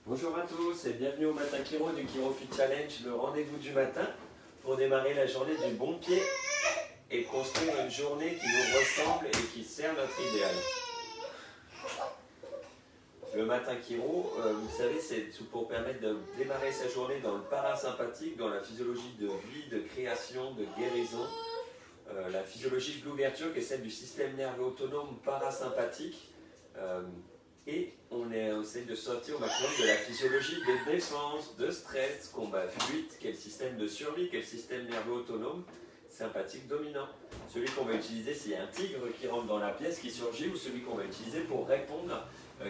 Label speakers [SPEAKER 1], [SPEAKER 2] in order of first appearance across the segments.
[SPEAKER 1] Bonjour à tous et bienvenue au Matin Chiro du Chiro Fit Challenge, le rendez-vous du matin pour démarrer la journée du bon pied et construire une journée qui nous ressemble et qui sert notre idéal. Le Matin Chiro, vous savez, c'est pour permettre de démarrer sa journée dans le parasympathique, dans la physiologie de vie, de création, de guérison, la physiologie de l'ouverture qui est celle du système nerveux autonome parasympathique. Et on essaie de sortir au maximum de la physiologie de défense, de stress, combat, fuite, quel système de survie, quel système nerveux autonome, sympathique dominant. Celui qu'on va utiliser s'il y a un tigre qui rentre dans la pièce, qui surgit, ou celui qu'on va utiliser pour répondre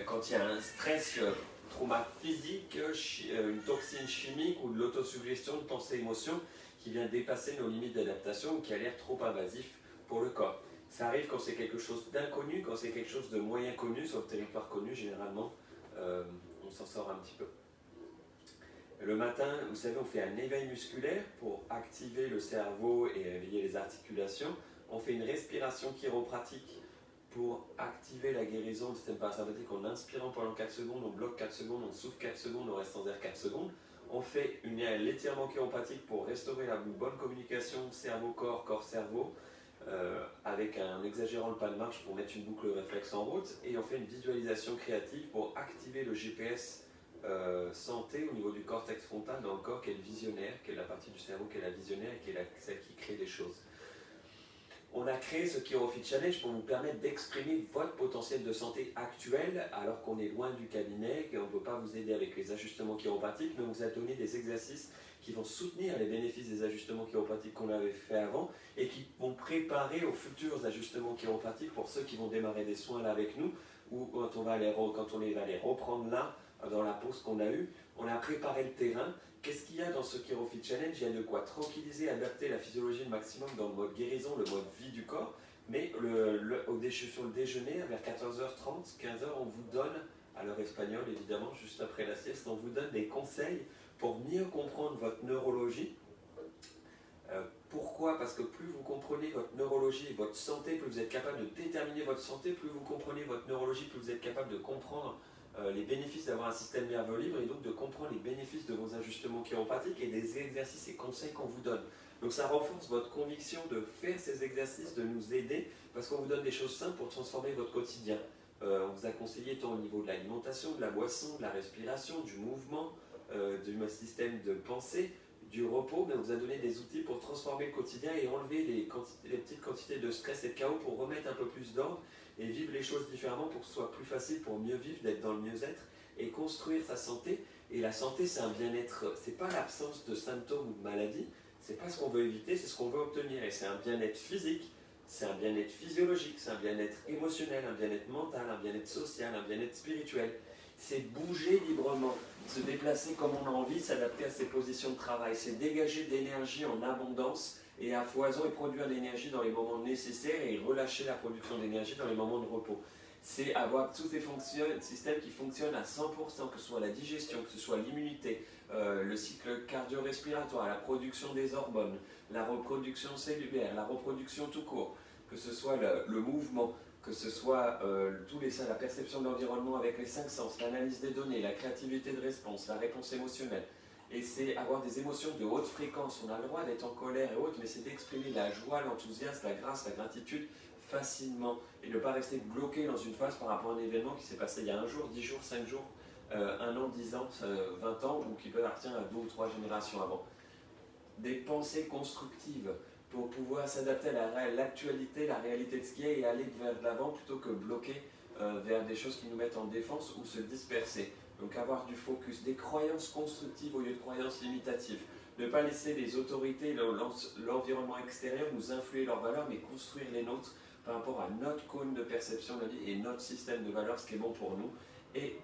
[SPEAKER 1] quand il y a un stress, trauma physique, une toxine chimique ou de l'autosuggestion de pensée-émotion qui vient dépasser nos limites d'adaptation ou qui a l'air trop invasif pour le corps. Ça arrive quand c'est quelque chose d'inconnu, quand c'est quelque chose de moyen connu, sur le territoire connu, généralement, on s'en sort un petit peu. Le matin, vous savez, on fait un éveil musculaire pour activer le cerveau et réveiller les articulations. On fait une respiration chiropratique pour activer la guérison du système parasympathique en inspirant pendant 4 secondes, on bloque 4 secondes, on souffle 4 secondes, on reste en air 4 secondes. On fait l'étirement chiropratique pour restaurer la bonne communication cerveau-corps, corps-cerveau. Avec un exagérant le pas de marche pour mettre une boucle réflexe en route, et on fait une visualisation créative pour activer le GPS santé au niveau du cortex frontal dans le corps qui est le visionnaire, qui est la partie du cerveau qui est la visionnaire et qui est celle qui crée des choses. On a créé ce Chiro Fit Challenge pour vous permettre d'exprimer votre potentiel de santé actuel alors qu'on est loin du cabinet, qu'on ne peut pas vous aider avec les ajustements chiropratiques, mais on vous a donné des exercices qui vont soutenir les bénéfices des ajustements chiropratiques qu'on avait fait avant et qui vont préparer aux futurs ajustements chiropratiques pour ceux qui vont démarrer des soins là avec nous ou quand on va les reprendre là dans la pause qu'on a eue. On a préparé le terrain. Qu'est-ce qu'il y a dans ce Chiro Fit Challenge? Il y a de quoi tranquilliser, adapter la physiologie au maximum dans le mode guérison, le mode vie du corps. Mais sur le déjeuner, vers 14h30, 15h, on vous donne, à l'heure espagnole évidemment, juste après la sieste, on vous donne des conseils pour mieux comprendre votre neurologie. Pourquoi? Parce que plus vous comprenez votre neurologie et votre santé, plus vous êtes capable de déterminer votre santé, plus vous comprenez votre neurologie, plus vous êtes capable de comprendre les bénéfices d'avoir un système nerveux libre et donc de comprendre les bénéfices de vos ajustements chiropratiques et des exercices et conseils qu'on vous donne. Donc ça renforce votre conviction de faire ces exercices, de nous aider, parce qu'on vous donne des choses simples pour transformer votre quotidien. On vous a conseillé tant au niveau de l'alimentation, de la boisson, de la respiration, du mouvement, du système de pensée, du repos, mais on vous a donné des outils pour transformer le quotidien et enlever les petites quantités de stress et de chaos pour remettre un peu plus d'ordre et vivre les choses différemment pour que ce soit plus facile, pour mieux vivre, d'être dans le mieux-être et construire sa santé. Et la santé, c'est un bien-être, c'est pas l'absence de symptômes ou de maladies, c'est pas ce qu'on veut éviter, c'est ce qu'on veut obtenir. Et c'est un bien-être physique, c'est un bien-être physiologique, c'est un bien-être émotionnel, un bien-être mental, un bien-être social, un bien-être spirituel. C'est bouger librement, se déplacer comme on a envie, s'adapter à ses positions de travail. C'est dégager de l'énergie en abondance et à foison et produire de l'énergie dans les moments nécessaires et relâcher la production d'énergie dans les moments de repos. C'est avoir tous ces systèmes qui fonctionnent à 100%, que ce soit la digestion, que ce soit l'immunité, le cycle cardio-respiratoire, la production des hormones, la reproduction cellulaire, la reproduction tout court, que ce soit le mouvement, que ce soit la perception de l'environnement avec les 5 sens, l'analyse des données, la créativité de réponse, la réponse émotionnelle. Et c'est avoir des émotions de haute fréquence. On a le droit d'être en colère et autres, mais c'est d'exprimer la joie, l'enthousiasme, la grâce, la gratitude facilement et de ne pas rester bloqué dans une phase par rapport à un événement qui s'est passé il y a un jour, 10 jours, 5 jours, 1 an, 10 ans, 20 ans ou qui peut appartenir à 2 ou 3 générations avant. Des pensées constructives pour pouvoir s'adapter à l'actualité, la réalité de ce qui est et aller vers l'avant plutôt que bloquer vers des choses qui nous mettent en défense ou se disperser. Donc avoir du focus, des croyances constructives au lieu de croyances limitatives. Ne pas laisser les autorités, l'environnement extérieur nous influer leurs valeurs, mais construire les nôtres par rapport à notre cône de perception de la vie et notre système de valeurs, ce qui est bon pour nous. Et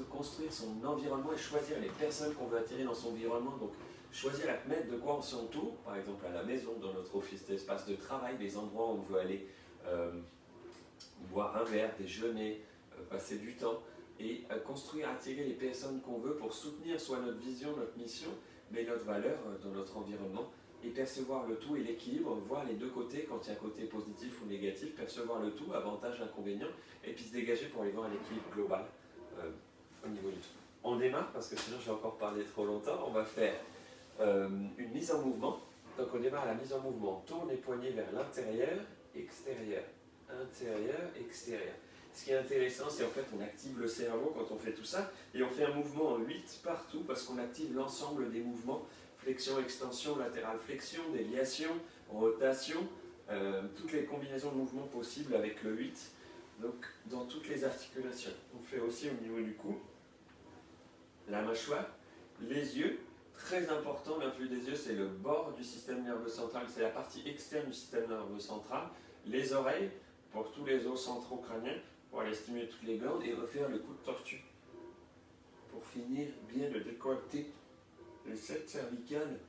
[SPEAKER 1] construire son environnement et choisir les personnes qu'on veut attirer dans son environnement. Donc choisir à mettre de quoi on s'entoure, par exemple à la maison, dans notre office d'espace de travail, des endroits où on veut aller boire un verre, déjeuner, passer du temps, et construire, attirer les personnes qu'on veut pour soutenir soit notre vision, notre mission, mais notre valeur dans notre environnement, et percevoir le tout et l'équilibre, voir les deux côtés, quand il y a un côté positif ou négatif, percevoir le tout, avantage, inconvénient, et puis se dégager pour aller voir un équilibre global au niveau du tout. On démarre, parce que sinon je vais encore parler trop longtemps. On va faire une mise en mouvement. Donc on démarre la mise en mouvement. On tourne les poignets vers l'intérieur, extérieur, intérieur, extérieur. Ce qui est intéressant, c'est en fait on active le cerveau quand on fait tout ça, et on fait un mouvement en 8 partout, parce qu'on active l'ensemble des mouvements, flexion, extension, latérale flexion, déviation, rotation, toutes les combinaisons de mouvements possibles avec le 8, donc dans toutes les articulations. On fait aussi au niveau du cou, la mâchoire, les yeux. Très important, l'influx des yeux, c'est le bord du système nerveux central, c'est la partie externe du système nerveux central. Les oreilles, pour tous les os centraux crâniens, pour aller stimuler toutes les glandes et refaire le coup de tortue. Pour finir bien de décolleter les 7 cervicales.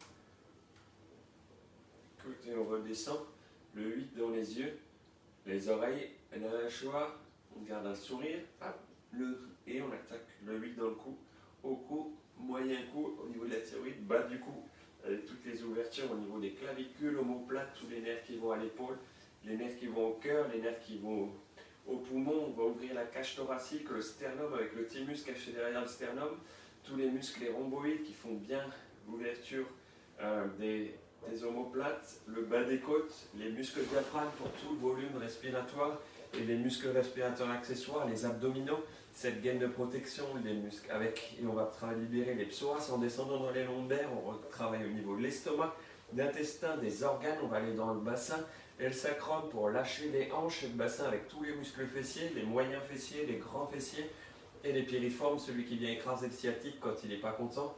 [SPEAKER 1] Écoutez, on redescend, le 8 dans les yeux, les oreilles, la mâchoire, on garde un sourire, hop, et on attaque le 8 dans le cou, au cou, moyen cou, au niveau de la thyroïde, bas du cou, avec toutes les ouvertures au niveau des clavicules, omoplates, tous les nerfs qui vont à l'épaule, les nerfs qui vont au cœur, les nerfs qui vont au poumon. On va ouvrir la cage thoracique, le sternum avec le thymus caché derrière le sternum, tous les muscles, les rhomboïdes qui font bien l'ouverture des omoplates, le bas des côtes, les muscles diaphragme pour tout le volume respiratoire et les muscles respirateurs accessoires, les abdominaux, cette gaine de protection, les muscles et on va libérer les psoas en descendant dans les lombaires, on retravaille au niveau de l'estomac, d'intestin, des organes, on va aller dans le bassin, et le sacrum pour lâcher les hanches et le bassin avec tous les muscles fessiers, les moyens fessiers, les grands fessiers et les piriformes, celui qui vient écraser le sciatique quand il n'est pas content.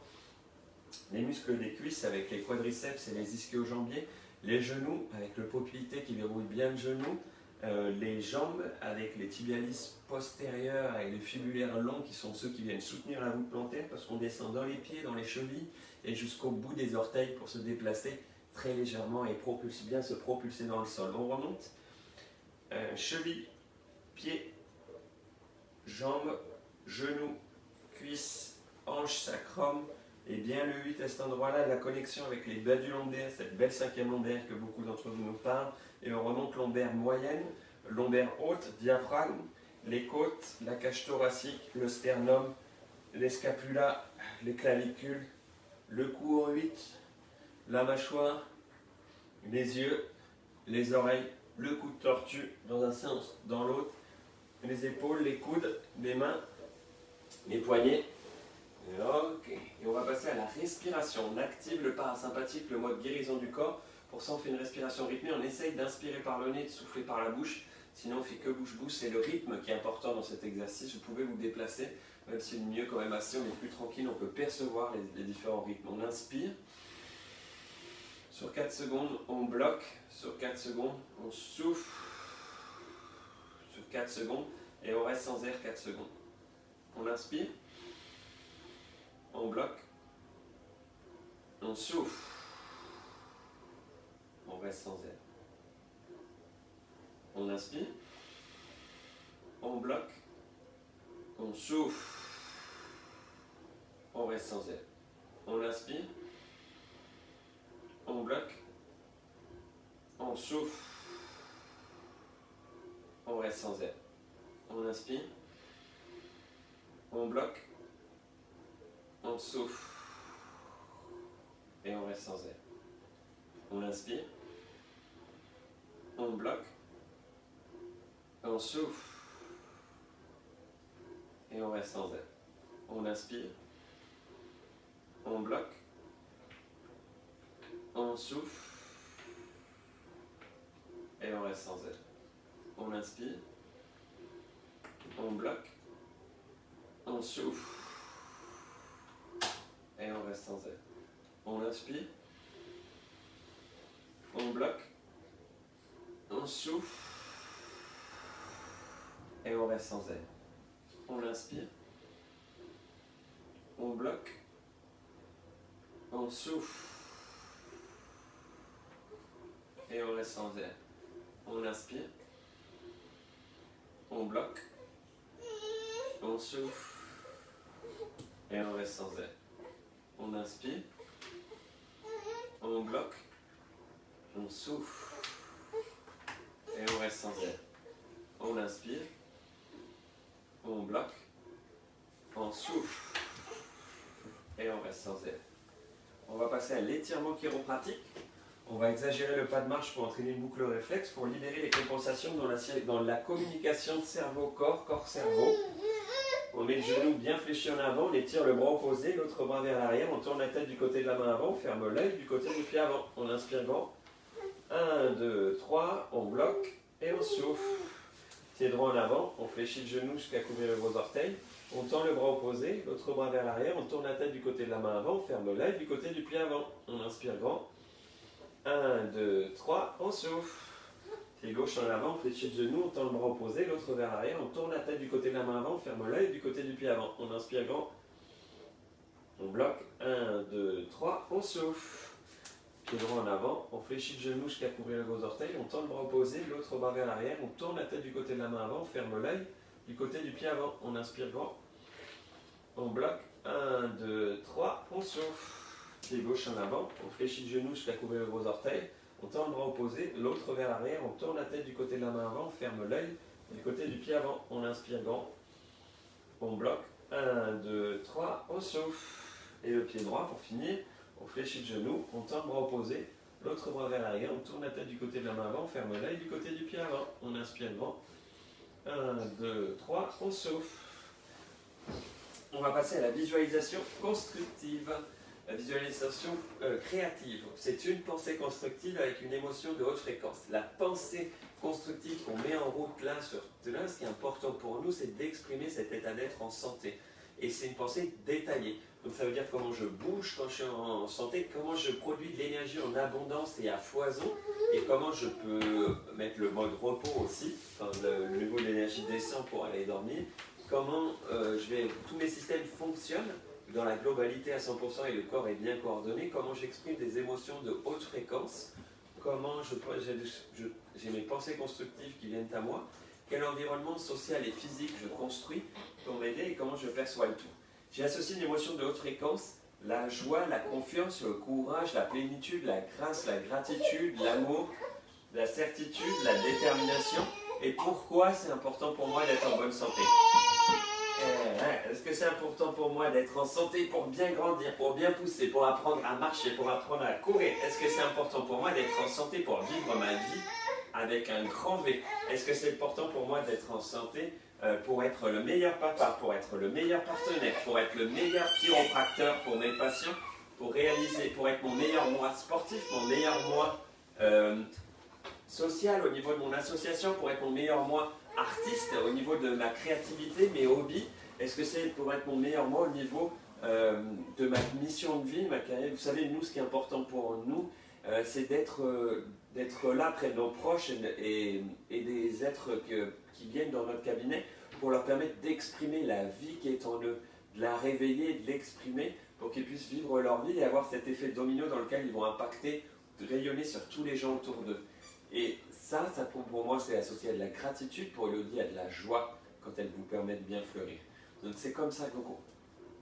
[SPEAKER 1] Les muscles des cuisses avec les quadriceps et les ischio-jambiers, les genoux avec le poplité qui verrouille bien le genou, les jambes avec les tibialis postérieurs avec les fibulaires longs qui sont ceux qui viennent soutenir la voûte plantaire parce qu'on descend dans les pieds, dans les chevilles et jusqu'au bout des orteils pour se déplacer très légèrement et bien se propulser dans le sol. On remonte, cheville, pied, jambes, genoux, cuisses, hanches, sacrum, et bien le 8 à cet endroit-là, la connexion avec les bas du lombaire, cette belle 5e lombaire que beaucoup d'entre vous nous parlent, et on remonte lombaire moyenne, lombaire haute, diaphragme, les côtes, la cage thoracique, le sternum, les scapulas, les clavicules, le cou en 8, la mâchoire, les yeux, les oreilles, le cou de tortue dans un sens, dans l'autre, les épaules, les coudes, les mains, les poignets. Ok, et on va passer à la respiration. On active le parasympathique, le mode guérison du corps. Pour ça, on fait une respiration rythmée. On essaye d'inspirer par le nez, de souffler par la bouche. Sinon, on fait que bouche-bouche. C'est le rythme qui est important dans cet exercice. Vous pouvez vous déplacer, même si c'est mieux quand même assis, on est plus tranquille. On peut percevoir les différents rythmes. On inspire. Sur 4 secondes, on bloque. Sur 4 secondes, on souffle. Sur 4 secondes, et on reste sans air 4 secondes. On inspire. On bloque, on souffle, on reste sans air. On inspire, on bloque, on souffle, on reste sans air. On inspire, on bloque, on souffle, on reste sans air. On inspire, on bloque, on souffle et on reste sans air. On inspire, on bloque, on souffle et on reste sans air. On inspire, on bloque, on souffle et on reste sans air. On inspire, on bloque, on souffle et on reste sans air. On inspire, on bloque, on souffle et on reste sans air. On inspire, on bloque, on souffle et on reste sans air. On inspire, on bloque, on souffle et on reste sans air. On inspire, on bloque, On souffle. Et on reste sans air. On inspire. On bloque. On souffle. Et on reste sans air. On va passer à l'étirement chiropratique. On va exagérer le pas de marche pour entraîner une boucle réflexe, pour libérer les compensations dans la communication cerveau-corps, corps-cerveau. On met le genou bien fléchi en avant, on étire le bras opposé, l'autre bras vers l'arrière, on tourne la tête du côté de la main avant, on ferme l'œil du côté du pied avant. On inspire grand. 1, 2, 3, on bloque et on souffle. Pied droit en avant, on fléchit le genou jusqu'à couvrir le gros orteil. On tend le bras opposé, l'autre bras vers l'arrière, on tourne la tête du côté de la main avant, on ferme l'œil du côté du pied avant. On inspire grand. 1, 2, 3, on souffle. Pied gauche en avant, on fléchit le genou, on tend le bras opposé, l'autre vers l'arrière, on tourne la tête du côté de la main avant, on ferme l'œil du côté du pied avant. On inspire grand. On bloque. 1, 2, 3, on souffle. Pied droit en avant, on fléchit le genou jusqu'à couvrir le gros orteil, on tend le bras opposé, l'autre bras vers l'arrière, on tourne la tête du côté de la main avant, on ferme l'œil du côté du pied avant. On inspire grand. On bloque. 1, 2, 3, on souffle. Pied gauche en avant, on fléchit le genou jusqu'à couvrir le gros orteil, on tend le bras opposé, l'autre vers l'arrière, on tourne la tête du côté de la main avant, on ferme l'œil du côté du pied avant. On inspire grand. On bloque. 1, 2, 3, on souffle. Et le pied droit pour finir, on fléchit le genou, on tend le bras opposé, l'autre bras vers l'arrière, on tourne la tête du côté de la main avant, on ferme l'œil du côté du pied avant. On inspire grand. 1, 2, 3, on souffle. On va passer à la visualisation constructive. La visualisation créative, c'est une pensée constructive avec une émotion de haute fréquence. La pensée constructive qu'on met en route là, ce qui est important pour nous, c'est d'exprimer cet état d'être en santé. Et c'est une pensée détaillée. Donc ça veut dire comment je bouge quand je suis en santé, comment je produis de l'énergie en abondance et à foison, et comment je peux mettre le mode repos aussi, quand le niveau de l'énergie descend pour aller dormir, comment tous mes systèmes fonctionnent dans la globalité à 100% et le corps est bien coordonné, comment j'exprime des émotions de haute fréquence, comment j'ai mes pensées constructives qui viennent à moi, quel environnement social et physique je construis pour m'aider et comment je perçois le tout. J'ai associé une émotion de haute fréquence, la joie, la confiance, le courage, la plénitude, la grâce, la gratitude, l'amour, la certitude, la détermination. Et pourquoi c'est important pour moi d'être en bonne santé? Est-ce que c'est important pour moi d'être en santé pour bien grandir, pour bien pousser, pour apprendre à marcher, pour apprendre à courir? Est-ce que c'est important pour moi d'être en santé pour vivre ma vie avec un grand V? Est-ce que c'est important pour moi d'être en santé pour être le meilleur papa, pour être le meilleur partenaire, pour être le meilleur chiropracteur pour mes patients, pour être mon meilleur moi sportif, mon meilleur moi social au niveau de mon association, pour être mon meilleur moi artiste au niveau de ma créativité, mes hobbies? Est-ce que c'est pour être mon meilleur moi au niveau de ma mission de vie, ma carrière? Vous savez, nous, ce qui est important pour nous, c'est d'être là près de nos proches et des êtres qui viennent dans notre cabinet pour leur permettre d'exprimer la vie qui est en eux, de la réveiller, de l'exprimer pour qu'ils puissent vivre leur vie et avoir cet effet domino dans lequel ils vont impacter, rayonner sur tous les gens autour d'eux. Et ça pour moi, c'est associé à de la gratitude, pour Elodie, à de la joie quand elle vous permet de bien fleurir. Donc c'est comme ça que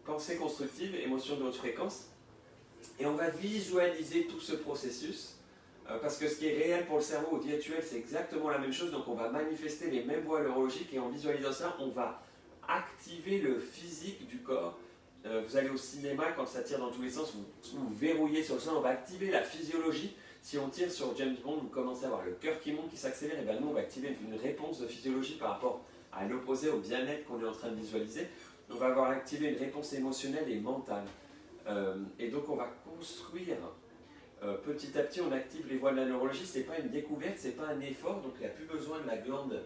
[SPEAKER 1] pensée constructive, émotion de haute fréquence. Et on va visualiser tout ce processus, parce que ce qui est réel pour le cerveau ou virtuel, c'est exactement la même chose. Donc on va manifester les mêmes voies neurologiques et en visualisant ça, on va activer le physique du corps. Vous allez au cinéma, quand ça tire dans tous les sens, vous verrouillez sur le sol, on va activer la physiologie. Si on tire sur James Bond, vous commencez à avoir le cœur qui monte, qui s'accélère, et bien nous on va activer une réponse de physiologie par rapport à l'opposé, au bien-être qu'on est en train de visualiser. On va avoir activé une réponse émotionnelle et mentale. Et donc on va construire petit à petit, on active les voies de la neurologie. Ce n'est pas une découverte, ce n'est pas un effort, donc il n'y a plus besoin de la glande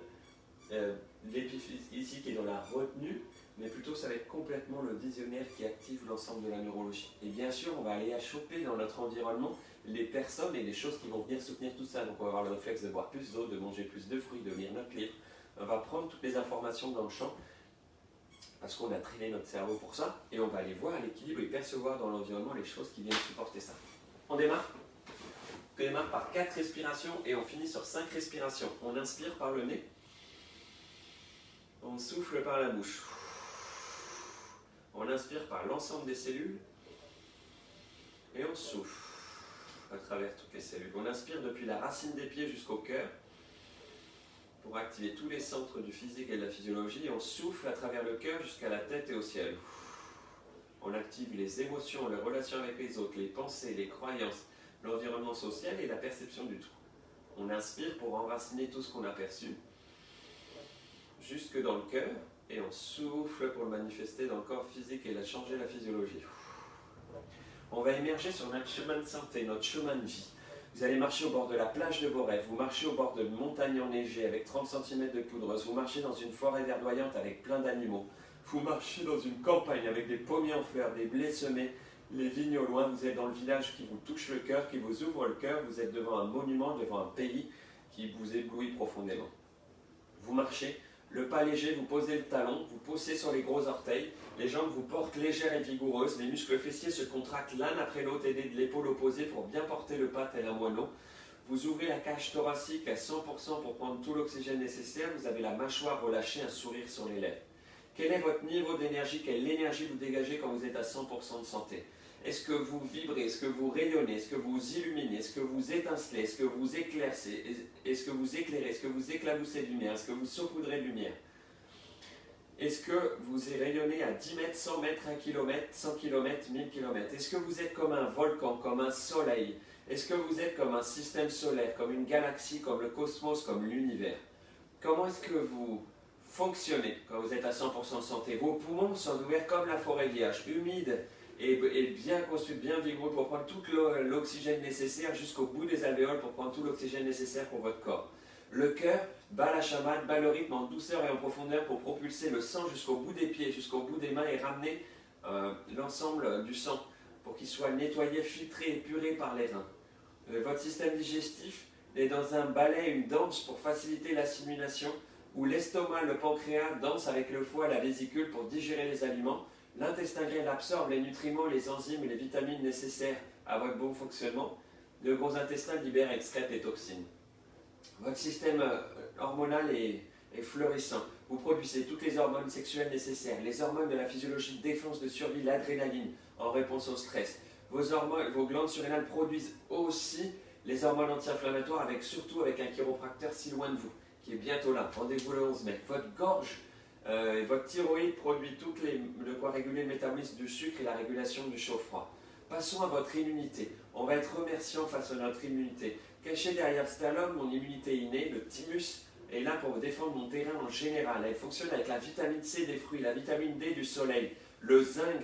[SPEAKER 1] l'épiphyse qui est dans la retenue, mais plutôt ça va être complètement le visionnaire qui active l'ensemble de la neurologie. Et bien sûr, on va aller à choper dans notre environnement les personnes et les choses qui vont venir soutenir tout ça. Donc on va avoir le réflexe de boire plus d'eau, de manger plus de fruits, de lire notre livre. On va prendre toutes les informations dans le champ, parce qu'on a traîné notre cerveau pour ça, et on va aller voir à l'équilibre et percevoir dans l'environnement les choses qui viennent supporter ça. On démarre? On démarre par 4 respirations et on finit sur 5 respirations. On inspire par le nez, on souffle par la bouche. On inspire par l'ensemble des cellules et on souffle. à travers toutes les cellules. On inspire depuis la racine des pieds jusqu'au cœur pour activer tous les centres du physique et de la physiologie. Et on souffle à travers le cœur jusqu'à la tête et au ciel. On active les émotions, les relations avec les autres, les pensées, les croyances, l'environnement social et la perception du tout. On inspire pour enraciner tout ce qu'on a perçu jusque dans le cœur et on souffle pour le manifester dans le corps physique et changer la physiologie. On va émerger sur notre chemin de santé, notre chemin de vie. Vous allez marcher au bord de la plage de vos rêves, vous marchez au bord de montagnes enneigées avec 30 cm de poudreuse, vous marchez dans une forêt verdoyante avec plein d'animaux, vous marchez dans une campagne avec des pommiers en fleurs, des blés semés, les vignes au loin, vous êtes dans le village qui vous touche le cœur, qui vous ouvre le cœur, vous êtes devant un monument, devant un pays qui vous éblouit profondément. Vous marchez, le pas léger, vous posez le talon, vous poussez sur les gros orteils, les jambes vous portent légères et vigoureuses, les muscles fessiers se contractent l'un après l'autre, aidés de l'épaule opposée pour bien porter le pas tel un moineau. Vous ouvrez la cage thoracique à 100% pour prendre tout l'oxygène nécessaire, vous avez la mâchoire relâchée, un sourire sur les lèvres. Quel est votre niveau d'énergie, quelle énergie vous dégagez quand vous êtes à 100% de santé? Est-ce que vous vibrez, est-ce que vous rayonnez, est-ce que vous illuminez, est-ce que vous étincelez, est-ce que vous éclaircez, est-ce que vous éclairez, est-ce que vous éclaboussez de lumière, est-ce que vous saupoudrez de lumière? Est-ce que vous rayonnez à 10 mètres, 100 mètres, 1 km, 100 km, 1000 km? Est-ce que vous êtes comme un volcan, comme un soleil? Est-ce que vous êtes comme un système solaire, comme une galaxie, comme le cosmos, comme l'univers? Comment est-ce que vous fonctionnez quand vous êtes à 100% de santé? Vos poumons sont ouverts comme la forêt vierge, humides et bien construites, bien vigoureux pour prendre tout l'oxygène nécessaire jusqu'au bout des alvéoles pour prendre tout l'oxygène nécessaire pour votre corps. Le cœur bat la chamade, bat le rythme en douceur et en profondeur pour propulser le sang jusqu'au bout des pieds, jusqu'au bout des mains et ramener l'ensemble du sang pour qu'il soit nettoyé, filtré, épuré par les reins. Votre système digestif est dans un ballet, une danse pour faciliter l'assimilation où l'estomac, le pancréas dansent avec le foie, la vésicule pour digérer les aliments. L'intestin grêle absorbe les nutriments, les enzymes et les vitamines nécessaires à votre bon fonctionnement. Le gros intestin libère et excrète les toxines. Votre système hormonal est florissant. Vous produisez toutes les hormones sexuelles nécessaires, les hormones de la physiologie de défense, de survie, l'adrénaline en réponse au stress. Vos glandes surrénales produisent aussi les hormones anti-inflammatoires, surtout avec un chiropracteur si loin de vous, qui est bientôt là. Rendez-vous le 11 mai. Votre gorge, votre thyroïde produit de quoi réguler le métabolisme du sucre et la régulation du chaud-froid. Passons à votre immunité. On va être remerciant face à notre immunité. Caché derrière le sternum, mon immunité innée, le thymus, est là pour défendre mon terrain en général. Elle fonctionne avec la vitamine C des fruits, la vitamine D du soleil, le zinc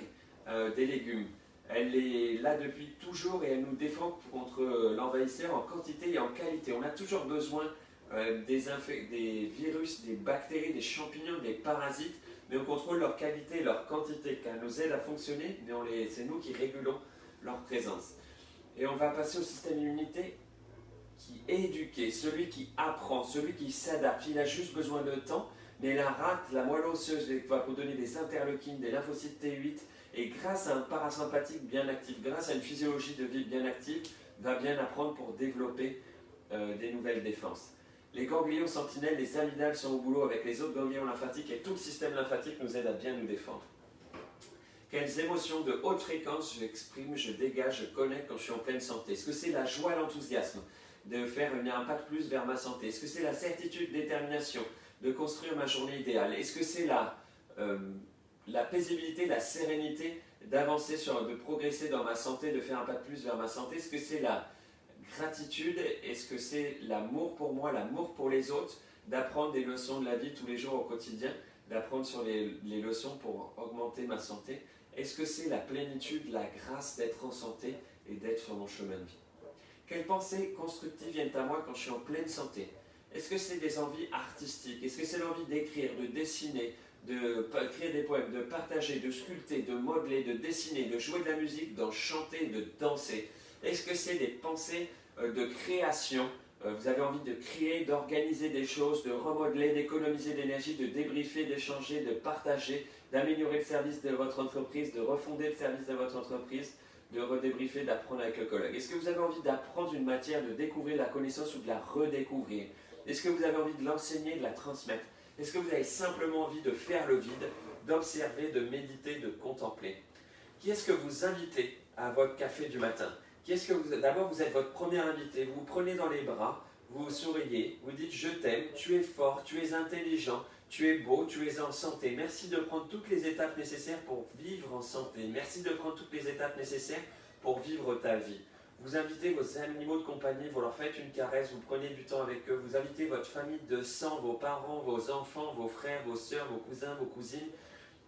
[SPEAKER 1] des légumes. Elle est là depuis toujours et elle nous défend contre l'envahisseur en quantité et en qualité. On a toujours besoin des virus, des bactéries, des champignons, des parasites, mais on contrôle leur qualité et leur quantité, car elles nous aident à fonctionner, mais c'est nous qui régulons leur présence. Et on va passer au système immunité qui est éduqué, celui qui apprend, celui qui s'adapte. Il a juste besoin de temps, mais la rate, la moelle osseuse, va vous donner des interleukines, des lymphocytes T8, et grâce à un parasympathique bien actif, grâce à une physiologie de vie bien active, va bien apprendre pour développer des nouvelles défenses. Les ganglions sentinelles, les amygdales sont au boulot avec les autres ganglions lymphatiques et tout le système lymphatique nous aide à bien nous défendre. Quelles émotions de haute fréquence j'exprime, je dégage, je connecte quand je suis en pleine santé? Est-ce que c'est la joie, l'enthousiasme de faire un pas de plus vers ma santé? Est-ce que c'est la certitude, détermination de construire ma journée idéale? Est-ce que c'est la paisibilité, la sérénité d'avancer, de progresser dans ma santé, de faire un pas de plus vers ma santé? Est-ce que c'est la gratitude? Est-ce que c'est l'amour pour moi, l'amour pour les autres, d'apprendre des leçons de la vie tous les jours au quotidien, d'apprendre sur les leçons pour augmenter ma santé? Est-ce que c'est la plénitude, la grâce d'être en santé et d'être sur mon chemin de vie? Quelles pensées constructives viennent à moi quand je suis en pleine santé? Est-ce que c'est des envies artistiques? Est-ce que c'est l'envie d'écrire, de dessiner, de créer des poèmes, de partager, de sculpter, de modeler, de dessiner, de jouer de la musique, d'en chanter, de danser? Est-ce que c'est des pensées de création? Vous avez envie de créer, d'organiser des choses, de remodeler, d'économiser de l'énergie, de débriefer, d'échanger, de partager, d'améliorer le service de votre entreprise, de refonder le service de votre entreprise, de redébriefer, d'apprendre avec le collègue? Est-ce que vous avez envie d'apprendre une matière, de découvrir la connaissance ou de la redécouvrir? Est-ce que vous avez envie de l'enseigner, de la transmettre? Est-ce que vous avez simplement envie de faire le vide, d'observer, de méditer, de contempler? Qui est-ce que vous invitez à votre café du matin? Qu'est-ce que vous êtes? D'abord, vous êtes votre premier invité. Vous vous prenez dans les bras, vous souriez, vous dites je t'aime, tu es fort, tu es intelligent, tu es beau, tu es en santé. Merci de prendre toutes les étapes nécessaires pour vivre en santé. Merci de prendre toutes les étapes nécessaires pour vivre ta vie. Vous invitez vos animaux de compagnie, vous leur faites une caresse, vous prenez du temps avec eux, vous invitez votre famille de sang, vos parents, vos enfants, vos frères, vos sœurs, vos cousins, vos cousines,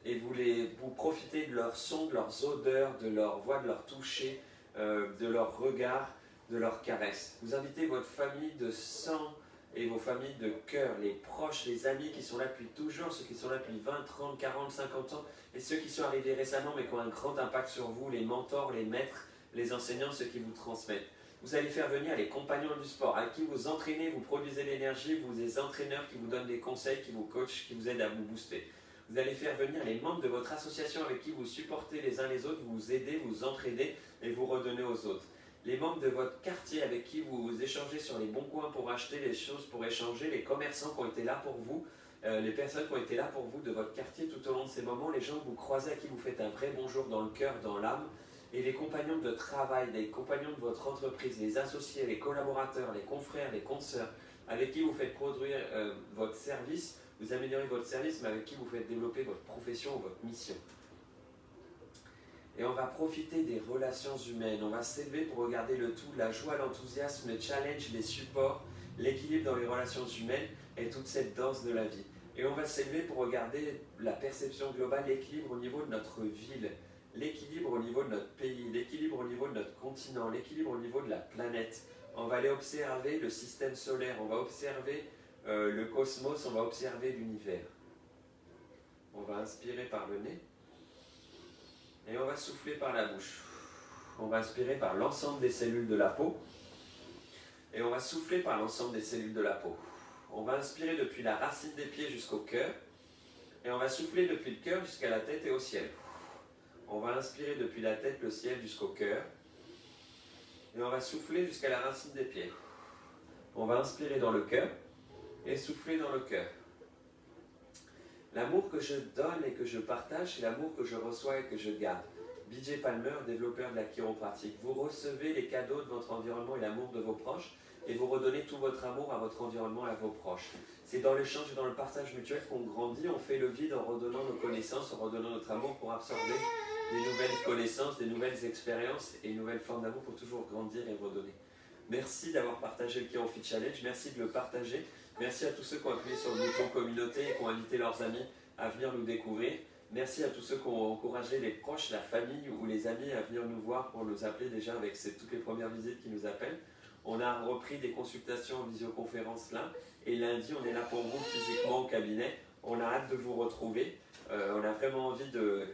[SPEAKER 1] et vous profitez de leurs sons, de leurs odeurs, de leur voix, de leur toucher, de leur regard, de leur caresse. Vous invitez votre famille de sang et vos familles de cœur, les proches, les amis qui sont là depuis toujours, ceux qui sont là depuis 20, 30, 40, 50 ans, et ceux qui sont arrivés récemment mais qui ont un grand impact sur vous, les mentors, les maîtres, les enseignants, ceux qui vous transmettent. Vous allez faire venir les compagnons du sport, à qui vous entraînez, vous produisez l'énergie, vous des entraîneurs qui vous donnent des conseils, qui vous coachent, qui vous aident à vous booster. Vous allez faire venir les membres de votre association avec qui vous supportez les uns les autres, vous aidez, vous entraînez et vous redonnez aux autres. Les membres de votre quartier avec qui vous échangez sur les bons coins pour acheter les choses, pour échanger, les commerçants qui ont été là pour vous, les personnes qui ont été là pour vous de votre quartier tout au long de ces moments, les gens que vous croisez à qui vous faites un vrai bonjour dans le cœur, dans l'âme, et les compagnons de travail, les compagnons de votre entreprise, les associés, les collaborateurs, les confrères, les consoeurs, avec qui vous faites produire votre service, vous améliorez votre service, mais avec qui vous faites développer votre profession ou votre mission. Et on va profiter des relations humaines, on va s'élever pour regarder le tout, la joie, l'enthousiasme, le challenge, les supports, l'équilibre dans les relations humaines et toute cette danse de la vie. Et on va s'élever pour regarder la perception globale, l'équilibre au niveau de notre ville, l'équilibre au niveau de notre pays, l'équilibre au niveau de notre continent, l'équilibre au niveau de la planète. On va aller observer le système solaire, on va observer le cosmos, on va observer l'univers. On va inspirer par le nez et on va souffler par la bouche. On va inspirer par l'ensemble des cellules de la peau et on va souffler par l'ensemble des cellules de la peau. On va inspirer depuis la racine des pieds jusqu'au cœur et on va souffler depuis le cœur jusqu'à la tête et au ciel. On va inspirer depuis la tête, le ciel jusqu'au cœur et on va souffler jusqu'à la racine des pieds. On va inspirer dans le cœur et souffler dans le cœur. L'amour que je donne et que je partage, c'est l'amour que je reçois et que je garde. BJ Palmer, développeur de la chiropratique. Vous recevez les cadeaux de votre environnement et l'amour de vos proches et vous redonnez tout votre amour à votre environnement et à vos proches. C'est dans l'échange et dans le partage mutuel qu'on grandit, on fait le vide en redonnant nos connaissances, en redonnant notre amour pour absorber des nouvelles connaissances, des nouvelles expériences et une nouvelle forme d'amour pour toujours grandir et redonner. Merci d'avoir partagé le Chirofit Challenge, merci de le partager. Merci à tous ceux qui ont appuyé sur le bouton communauté et qui ont invité leurs amis à venir nous découvrir. Merci à tous ceux qui ont encouragé les proches, la famille ou les amis à venir nous voir pour nous appeler déjà avec toutes les premières visites qui nous appellent. On a repris des consultations en visioconférence là et lundi on est là pour vous physiquement au cabinet. On a hâte de vous retrouver. On a vraiment envie de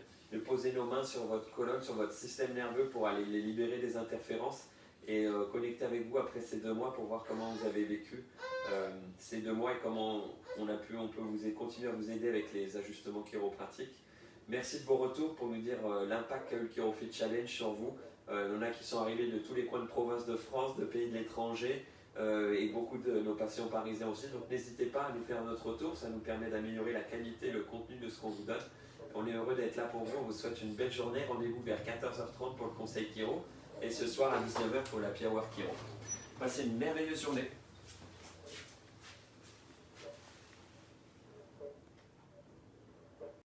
[SPEAKER 1] poser nos mains sur votre colonne, sur votre système nerveux pour aller les libérer des interférences et connecter avec vous après ces 2 mois pour voir comment vous avez vécu ces 2 mois et comment on peut continuer à vous aider avec les ajustements chiropratiques. Merci de vos retours pour nous dire l'impact qu'a eu le Chirofit Challenge sur vous. Il y en a qui sont arrivés de tous les coins de province de France, de pays de l'étranger et beaucoup de nos patients parisiens aussi. Donc n'hésitez pas à nous faire notre retour, ça nous permet d'améliorer la qualité, le contenu de ce qu'on vous donne. On est heureux d'être là pour vous, on vous souhaite une belle journée. Rendez-vous vers 14h30 pour le conseil Chiro et ce soir à 19h pour la Happy Hour Chiro. Passez une merveilleuse journée.